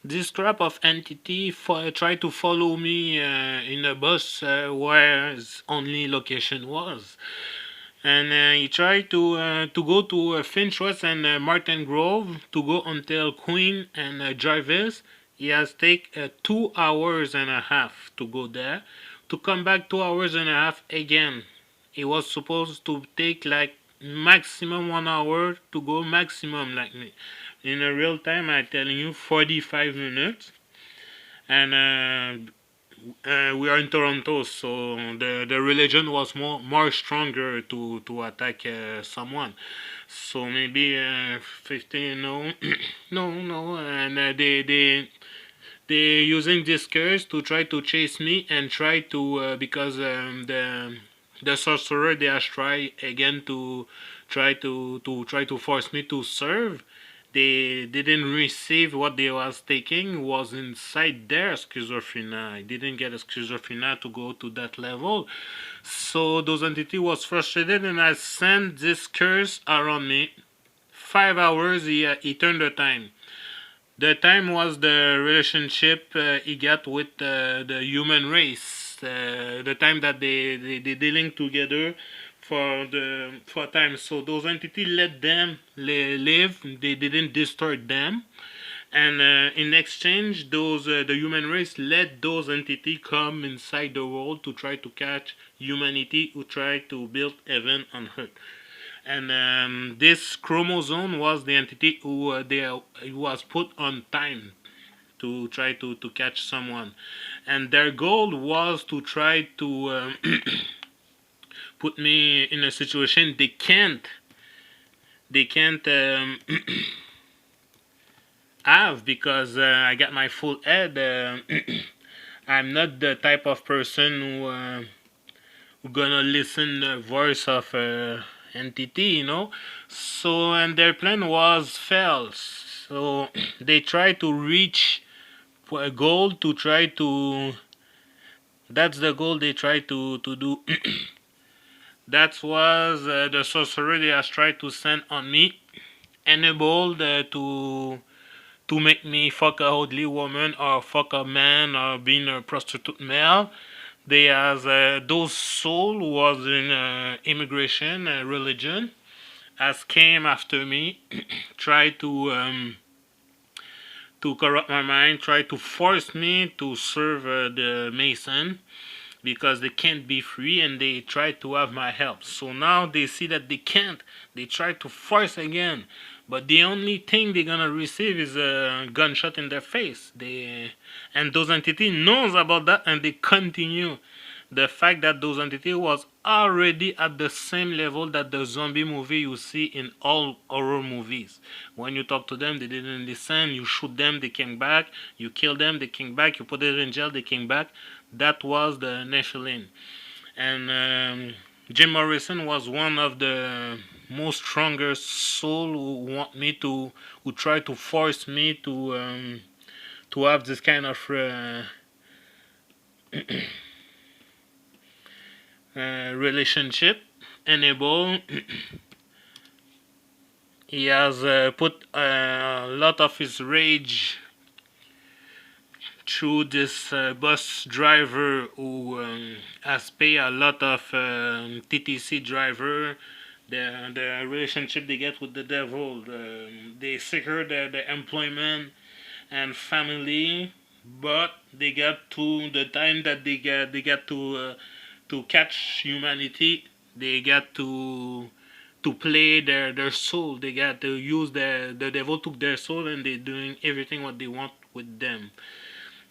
This crap of entity tried to follow me in a bus where his only location was. And he tried to go to Finch West and Martin Grove to go until Queen and Jarvis. He has take 2 hours and a half to go there, to come back 2 hours and a half again. It was supposed to take like maximum 1 hour to go maximum like me. In a real time, I telling you 45 minutes. And we are in Toronto, so the religion was more stronger to attack someone. So maybe 15, no, no, and they using this curse to try to chase me and try to because the sorcerer they has tried again to try to force me to serve. They didn't receive what they was taking was inside their schizophrenia. I didn't get a schizophrenia to go to that level. So those entity was frustrated and I sent this curse around me. 5 hours he turned the time. The time was the relationship he got with the human race. The time that they dealing together for time. So those entities let them live. They didn't destroy them. And in exchange, those the human race let those entities come inside the world to try to catch humanity who try to build heaven on earth. And this chromosome was the entity who was put on time to try to catch someone, and their goal was to try to put me in a situation they can't have because I got my full head. I'm not the type of person who gonna listen the voice of entity, you know. So and their plan was failed. So they tried to reach a goal to try to. That's the goal they tried to do. That was the sorcerer they has tried to send on me, enabled to make me fuck a ugly woman or fuck a man or being a prostitute male. They has those soul was in immigration religion as came after me, try to corrupt my mind, try to force me to serve the Mason because they can't be free and they try to have my help. So now they see that they can't. They try to force again. But the only thing they're gonna receive is a gunshot in their face. And those entities knows about that and they continue. The fact that those entities was already at the same level that the zombie movie you see in all horror movies. When you talk to them, they didn't listen. You shoot them, they came back. You kill them, they came back. You put it in jail, they came back. That was the Nephilim. And Jim Morrison was one of the most strongest soul who try to force me to have this kind of relationship. Enable. He has put a lot of his rage through this bus driver who has paid a lot of TTC driver. The relationship they get with the devil, they secure the employment and family, but they get to the time that they get to catch humanity. They get to play their soul. They got to use the devil took their soul and they're doing everything what they want with them.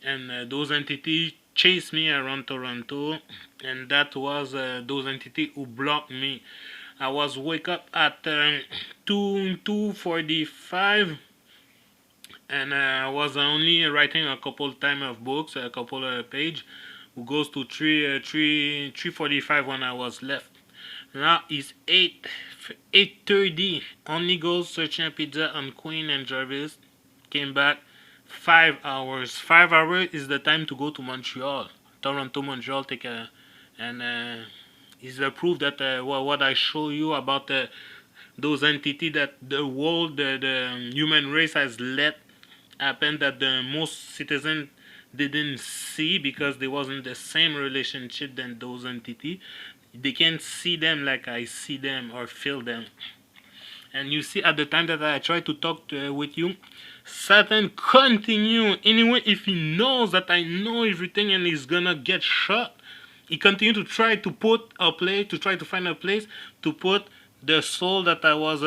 And those entities chased me around Toronto, and that was those entities who blocked me. I was wake up at 2:45, and I was only writing a couple time of books, a couple of page, who goes to 3:45 when I was left. Now it's 8:30. Only goes searching a pizza on Queen and Jarvis. Came back 5 hours. 5 hours is the time to go to Montreal. Toronto, Montreal. Take a and is the proof that what I show you about those entities that the world, the human race has let happened that the most citizens didn't see because they wasn't the same relationship than those entity. They can't see them like I see them or feel them. And you see, at the time that I try to talk with you, Satan continue anyway. If he knows that I know everything and he's gonna get shot, he continue to try to put a place, to try to find a place to put the soul that I was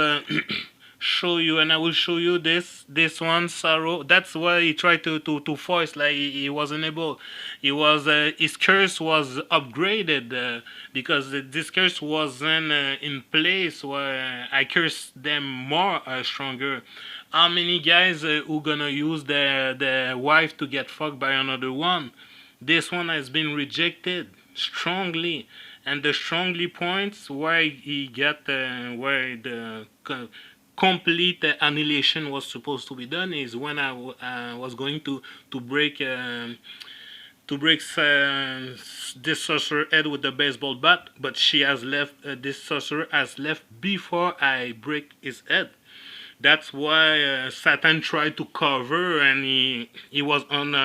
show you, and I will show you this one sorrow. That's why he tried to force, like he wasn't able. He was his curse was upgraded because this curse wasn't in place where I cursed them more stronger. How many guys who gonna use their wife to get fucked by another one? This one has been rejected strongly, and the strongly points where he got where the complete annihilation was supposed to be done is when I was going to break this sorcerer head with the baseball bat, but she has left. This sorcerer has left before I break his head. That's why Satan tried to cover, and he was on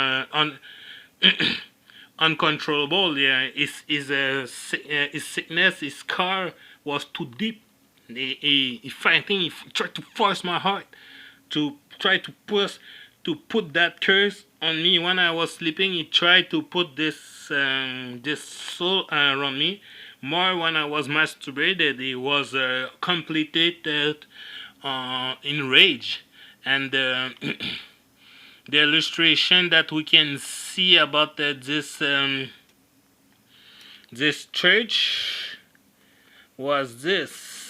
uncontrollable. Yeah, his sickness, his scar was too deep. He fighting. He tried to force my heart to try to put that curse on me when I was sleeping. He tried to put this soul around me. More when I was masturbated, he was completed in rage, and the illustration that we can see about this church was this.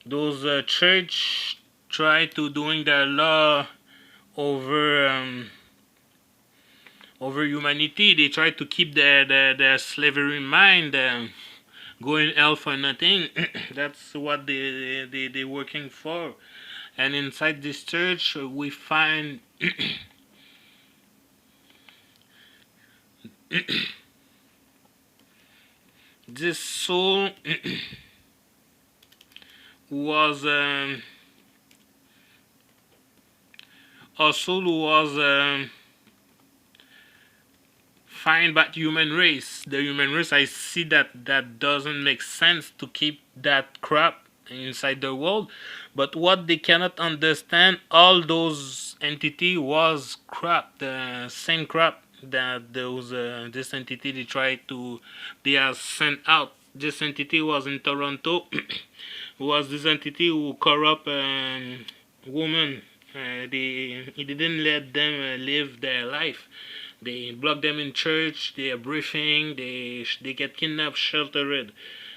Those church try to doing their law over over humanity. They try to keep their slavery mind going hell for nothing. That's what they're working for. And inside this church, we find this soul was a soul who was find by human race. The human race, I see that doesn't make sense to keep that crap inside the world. But what they cannot understand, all those entity was crap, the same crap that those this entity they have sent out. This entity was in Toronto. Was this entity who corrupt woman. He didn't let them live their life. They block them in church. They are briefing. They get kidnapped, sheltered,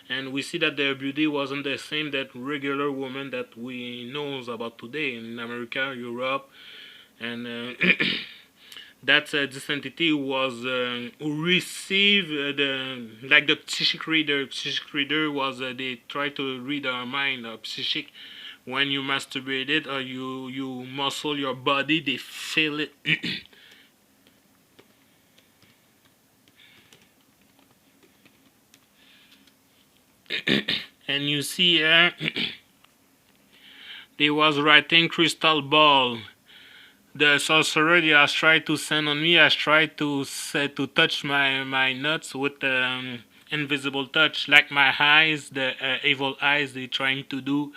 and we see that their beauty wasn't the same that regular woman that we knows about today in America, Europe, and that this entity was who received the like the psychic reader. Psychic reader was they try to read our mind, our psychic. When you masturbate it or you muscle your body, they feel it. And you see here, they was writing crystal ball. The sorcerer they has tried to send on me has tried to touch my nuts with invisible touch, like my eyes, the evil eyes they trying to do,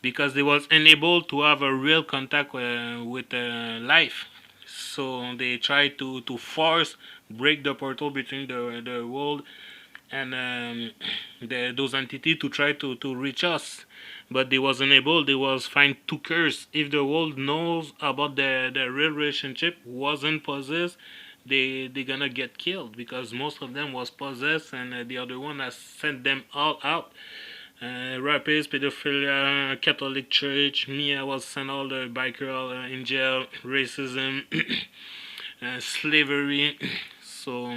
because they was unable to have a real contact with life. So they try to force break the portal between the world and those entities to try to reach us, but they wasn't able. They was find to curse. If the world knows about the real relationship wasn't possessed, they gonna get killed because most of them was possessed, and the other one has sent them all out. Rapists, pedophilia, Catholic Church. Me, I was sent all the biker in jail, racism, slavery. So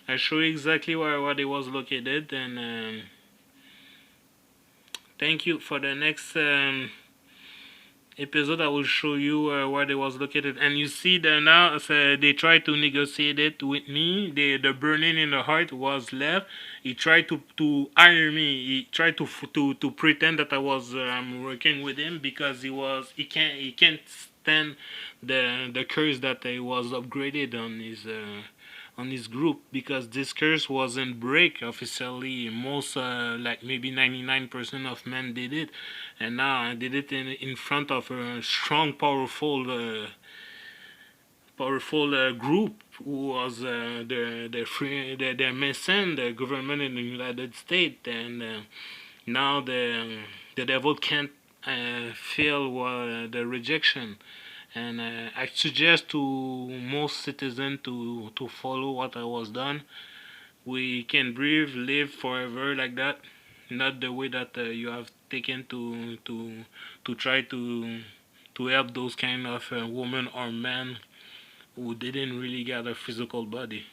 I show you exactly where it was located, and thank you. For the next episode, I will show you where they was located. And you see that now they try to negotiate it with me. The burning in the heart was left. He tried to hire me. He tried to pretend that I was working with him because he can't understand the curse that was upgraded on his group, because this curse wasn't break officially. Most like maybe 99% of men did it, and now I did it in front of a strong, powerful group who was the Mason, the government in the United States, and now the devil can't feel the rejection. And I suggest to most citizens to follow what I was done. We can breathe, live forever like that, not the way that you have taken to try to help those kind of women or men who didn't really get a physical body.